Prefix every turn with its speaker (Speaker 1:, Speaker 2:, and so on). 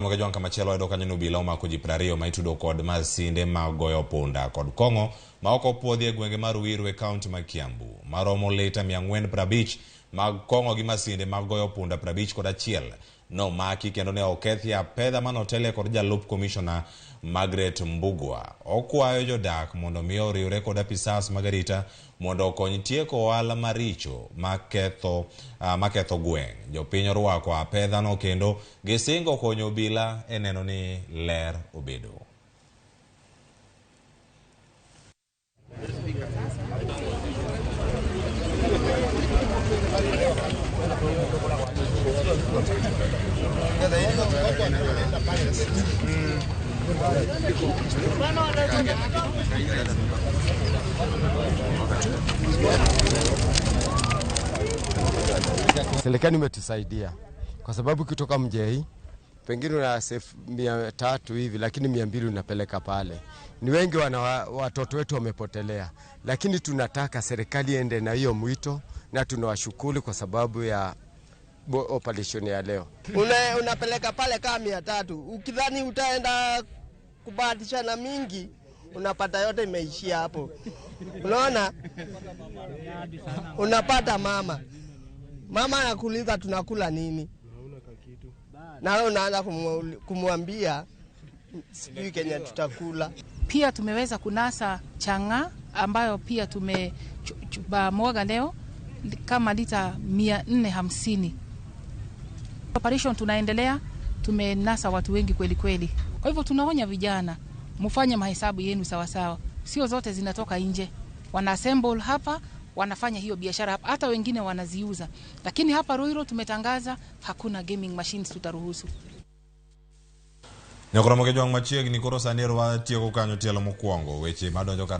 Speaker 1: Mokejwang kamachielo edo kanyo nobila omako ji 20 ma itudo kod masinde mag goyo punda kod kong'o ma ok opuodhi e gwenge mar Ruiru e kaunti ma Kiambu. Maromo lita 450 mag kong'o gi masinde mag goyo punda 51 nomaki kendo ne okethi apedha manotelie kod jalup komishona Margaret Mbugua. Okwayo jodak mondo miyo oriwre kod apisas mag arita mondo okony tieko ohala maricho maketho gweng'. Jopiny orwako apedha no kendo gisingo konyo obila e neno ni ler obedo.
Speaker 2: Serikali imetusaidia kwa sababu kutoka Mjei pengine una save 300 hivi, lakini 200 unapeleka pale. Ni wengi watoto wetu wamepotelea, lakini tunataka serikali ende na hiyo mwito, na tunawashukuru kwa sababu ya operation ya leo.
Speaker 3: Unapeleka pale kama 300, ukidhani utaenda kubahatisha na mingi, unapata yote imeishia hapo. Unaona, unapata mama anakuuliza tunakula nini, na unaanza kumwambia sijui Kenya tutakula.
Speaker 4: Pia tumeweza kunasa changa ambayo pia tumemwaga leo kama lita 450. Operation tunaendelea, tumenasa watu wengi kweli kweli. Kwa hivyo tunaonya vijana, mfanye mahesabu yenu sawa sawa. Sio zote zinatoka nje. Wana assemble hapa, wanafanya hiyo biashara hapa, hata wengine wanaziuza. Lakini hapa Ruiru tumetangaza hakuna gaming machines tutaruhusu.
Speaker 1: Nyakora Mokejwang machiegni koro sani tieko kanyo tielo mokwongo weche madonjo